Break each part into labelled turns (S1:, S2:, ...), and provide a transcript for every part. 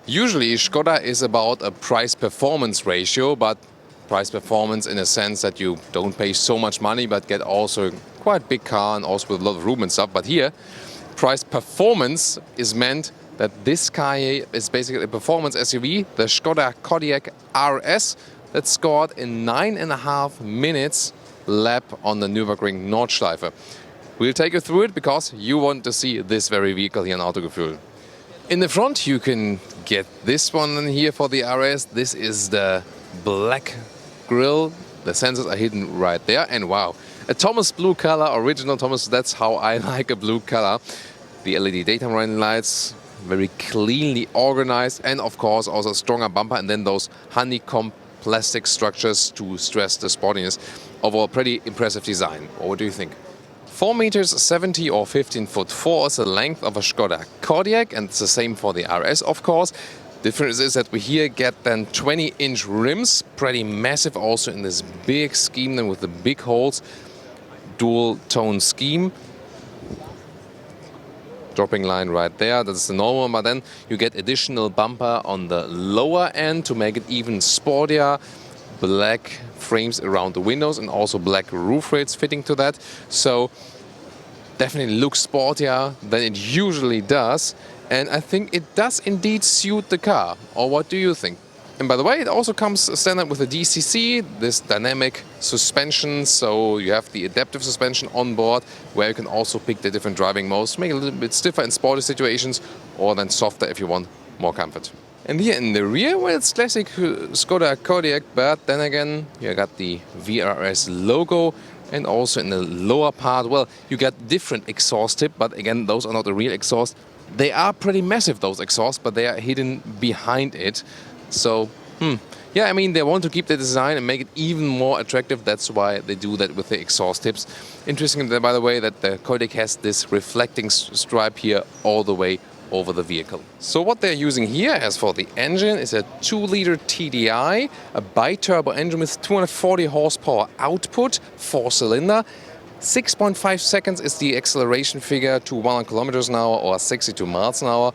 S1: Usually Skoda is about a price-performance ratio, but price-performance in a sense that you don't pay so much money but get also quite big car and also with a lot of room and stuff. But here, price-performance is meant that this car is basically a performance SUV, the Skoda Kodiaq RS, that scored in 9.5 minutes lap on the Nürburgring Nordschleife. We'll take you through it because you want to see this very vehicle here in Autogefühl. In the front you can get this one in here for the RS. This is the black grille. The sensors are hidden right there, and wow, a Thomas blue color, original Thomas, that's how I like a blue color. The LED daytime running lights, very cleanly organized, and of course also a stronger bumper, and then those honeycomb plastic structures to stress the sportiness. Overall pretty impressive design. What do you think? 4.70 meters or 15'4" is the length of a Skoda Kodiaq, and it's the same for the RS, of course. Difference is that we here get then 20-inch rims, pretty massive also in this big scheme, then with the big holes, dual tone scheme. Dropping line right there, that's the normal, but then you get additional bumper on the lower end to make it even sportier. Black frames around the windows and also black roof rails fitting to that. So definitely looks sportier than it usually does. And I think it does indeed suit the car. Or what do you think? And by the way, it also comes standard with the DCC, this dynamic suspension. So you have the adaptive suspension on board, where you can also pick the different driving modes, make it a little bit stiffer in sporty situations, or then softer if you want more comfort. And here in the rear, well, it's classic Skoda Kodiaq, but then again, you got the vRS logo, and also in the lower part, well, you got different exhaust tip, but again, those are not the real exhaust. They are pretty massive, those exhausts, but they are hidden behind it. So, yeah, I mean, they want to keep the design and make it even more attractive. That's why they do that with the exhaust tips. Interesting, by the way, that the Kodiaq has this reflecting stripe here all the way over the vehicle. So what they're using here as for the engine is a 2-liter TDI, a bi-turbo engine with 240 horsepower output, 4-cylinder. 6.5 seconds is the acceleration figure to 100 kilometers an hour or 62 miles an hour.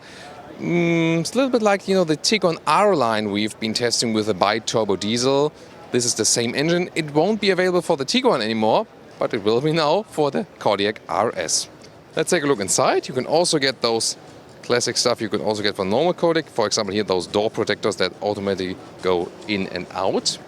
S1: It's a little bit like, you know, the Tiguan R line we've been testing with a bi-turbo diesel. This is the same engine. It won't be available for the Tiguan anymore, but it will be now for the Kodiaq RS. Let's take a look inside. You can also get those classic stuff you can also get for normal Kodiaq. For example, here those door protectors that automatically go in and out.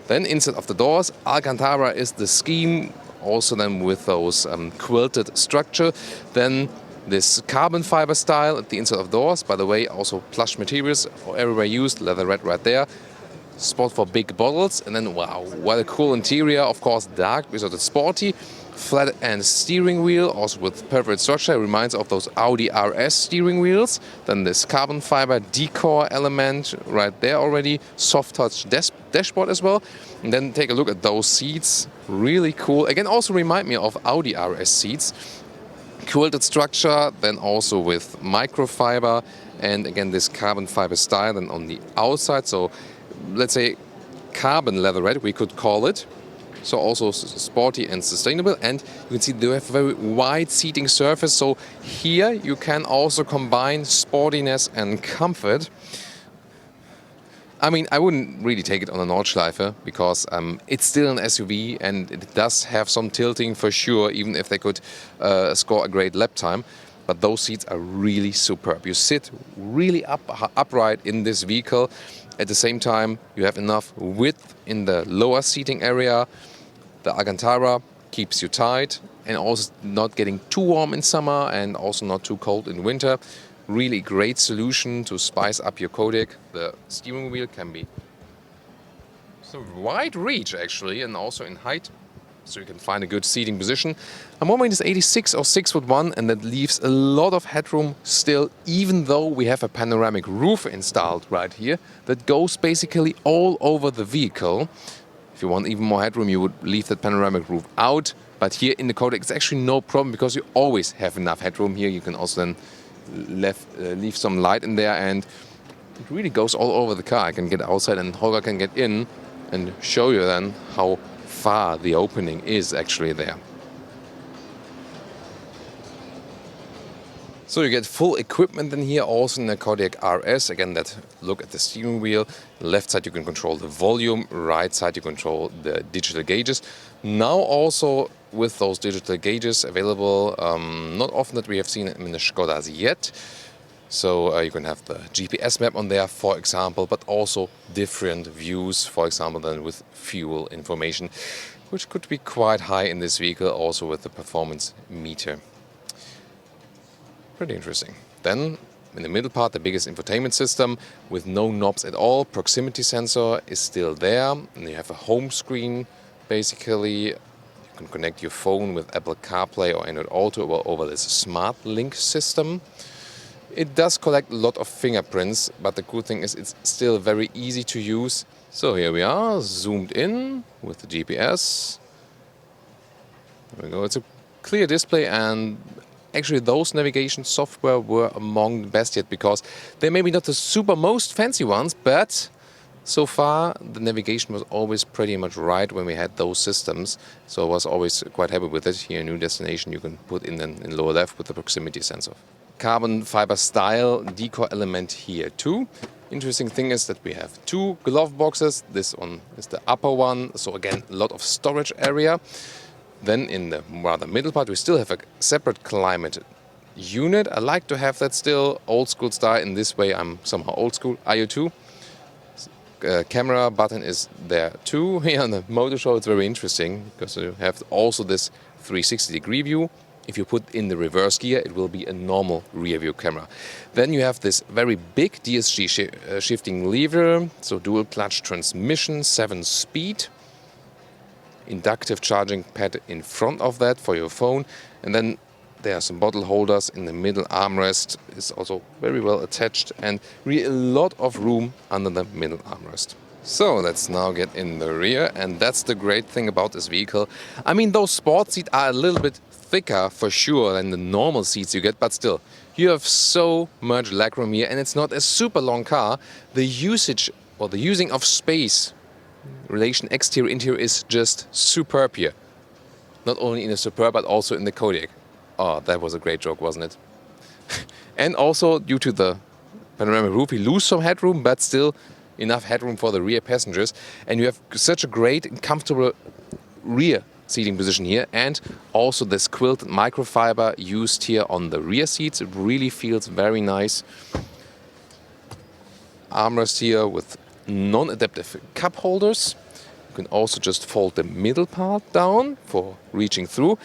S1: Then inside of the doors, Alcantara is the scheme, also then with those quilted structure. Then this carbon fiber style at the inside of doors. By the way, also plush materials everywhere used, leather red right there. Spot for big bottles, and then wow, what a cool interior. Of course, dark because it's sporty. Flat end steering wheel, also with perforated structure. It reminds of those Audi RS steering wheels. Then this carbon fiber decor element right there already. Soft touch dashboard as well. And then take a look at those seats. Really cool. Again, also remind me of Audi RS seats. Quilted structure, then also with microfiber, and again this carbon fiber style then on the outside. So let's say carbon leatherette, we could call it. So also sporty and sustainable, and you can see they have a very wide seating surface. So here you can also combine sportiness and comfort. I mean, I wouldn't really take it on a Nordschleife because it's still an SUV and it does have some tilting for sure, even if they could score a great lap time. But those seats are really superb. You sit really upright in this vehicle. At the same time, you have enough width in the lower seating area. The Alcantara keeps you tight and also not getting too warm in summer and also not too cold in winter. Really great solution to spice up your Kodiaq. The steering wheel can be so wide reach actually, and also in height, so you can find a good seating position. I'm wondering is 86 or 6'1", and that leaves a lot of headroom still, even though we have a panoramic roof installed right here that goes basically all over the vehicle. If you want even more headroom, you would leave that panoramic roof out. But here in the Kodiaq, it's actually no problem because you always have enough headroom here. You can also then leave some light in there, and it really goes all over the car. I can get outside and Holger can get in and show you then how far the opening is actually there. So you get full equipment in here, also in the Kodiaq RS. Again, that look at the steering wheel. Left side you can control the volume, right side you control the digital gauges. Now also with those digital gauges available, not often that we have seen them in the Skodas yet. So you can have the GPS map on there, for example, but also different views, for example, than with fuel information, which could be quite high in this vehicle, also with the performance meter. Pretty interesting. Then, in the middle part, the biggest infotainment system with no knobs at all. Proximity sensor is still there. And you have a home screen, basically. You can connect your phone with Apple CarPlay or Android Auto over this Smart Link system. It does collect a lot of fingerprints, but the cool thing is it's still very easy to use. So here we are, zoomed in with the GPS. There we go. It's a clear display, and actually those navigation software were among the best yet, because they're maybe not the super most fancy ones, but so far the navigation was always pretty much right when we had those systems. So I was always quite happy with it. Here, a new destination you can put in lower left with the proximity sensor. Carbon fiber style decor element here too. Interesting thing is that we have two glove boxes. This one is the upper one, so again a lot of storage area. Then in the rather middle part we still have a separate climate unit. I like to have that still old school style. In this way I'm somehow old school. Are you too? Camera button is there too. Here on the motor show it's very interesting because you have also this 360-degree view. If you put in the reverse gear, it will be a normal rear view camera. Then you have this very big DSG shifting lever, so dual clutch transmission, 7-speed. Inductive charging pad in front of that for your phone. And then there are some bottle holders in the middle. Armrest is also very well attached, and really a lot of room under the middle armrest. So let's now get in the rear, and that's the great thing about this vehicle. I mean, those sport seats are a little bit thicker for sure than the normal seats you get, but still, you have so much legroom here, and it's not a super long car. The usage or the using of space relation exterior interior is just superb here. Not only in the Superb but also in the Kodiaq. Oh, that was a great joke, wasn't it? And also due to the panoramic roof we lose some headroom, but still enough headroom for the rear passengers, and you have such a great and comfortable rear seating position here, and also this quilted microfiber used here on the rear seats. It really feels very nice. Armrest here with non-adaptive cup holders. You can also just fold the middle part down for reaching through,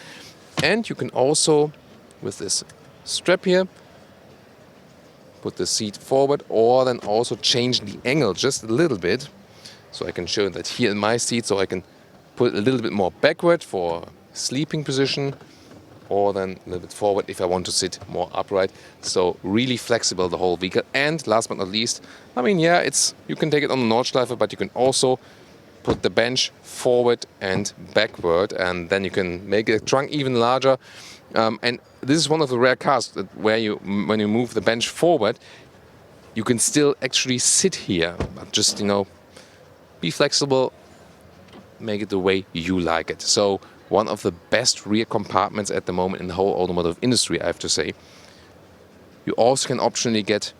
S1: and you can also, with this strap here, put the seat forward, or then also change the angle just a little bit. So I can show that here in my seat, so I can put it a little bit more backward for sleeping position, or then a little bit forward if I want to sit more upright. So really flexible, the whole vehicle. And last but not least, I mean, yeah, you can take it on the Nordschleife, but you can also put the bench forward and backward, and then you can make the trunk even larger. And this is one of the rare cars that when you move the bench forward, you can still actually sit here, but just, be flexible, make it the way you like it. So one of the best rear compartments at the moment in the whole automotive industry, I have to say. You also can optionally get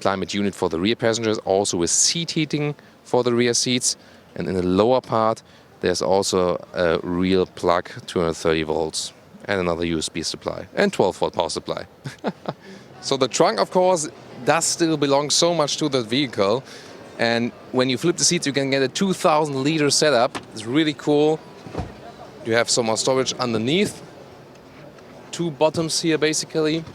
S1: climate unit for the rear passengers, also with seat heating for the rear seats. And in the lower part, there's also a real plug, 230 volts, and another USB supply, and 12-volt power supply. So the trunk, of course, does still belong so much to the vehicle. And when you flip the seats, you can get a 2,000-liter setup. It's really cool. You have some more storage underneath. Two bottoms here, basically.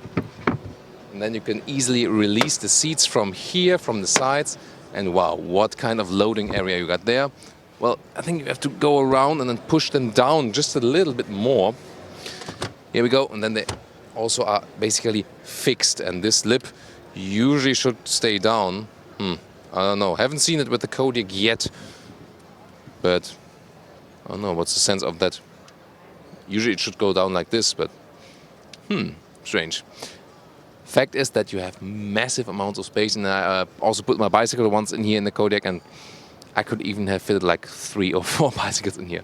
S1: And then you can easily release the seats from here, from the sides. And wow, what kind of loading area you got there. Well, I think you have to go around and then push them down just a little bit more. Here we go. And then they also are basically fixed. And this lip usually should stay down. I don't know. Haven't seen it with the Kodiaq yet. But I don't know. What's the sense of that? Usually it should go down like this, but strange. Fact is that you have massive amounts of space, and I also put my bicycle once in here in the Kodiaq, and I could even have fitted like 3 or 4 bicycles in here.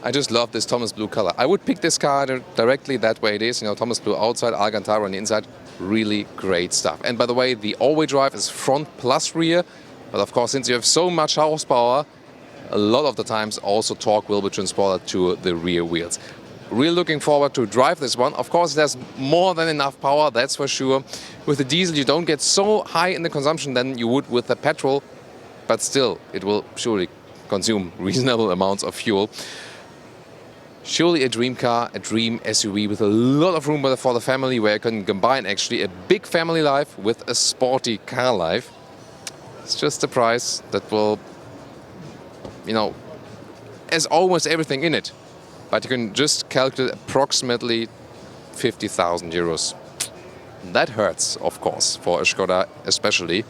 S1: I just love this Thomas Blue color. I would pick this car directly that way it is, Thomas Blue outside, Alcantara on the inside. Really great stuff. And by the way, the all-wheel drive is front plus rear. But of course, since you have so much horsepower, a lot of the times also torque will be transported to the rear wheels. Really looking forward to drive this one. Of course, it has more than enough power, that's for sure. With the diesel, you don't get so high in the consumption than you would with the petrol, but still, it will surely consume reasonable amounts of fuel. Surely a dream car, a dream SUV with a lot of room for the family, where you can combine actually a big family life with a sporty car life. It's just a price that will, you know, has almost everything in it. But you can just calculate approximately 50,000 euros. That hurts, of course, for a Skoda especially,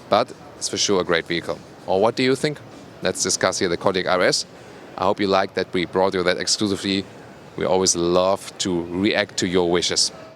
S1: but it's for sure a great vehicle. Or what do you think? Let's discuss here the Kodiaq RS. I hope you like that we brought you that exclusively. We always love to react to your wishes.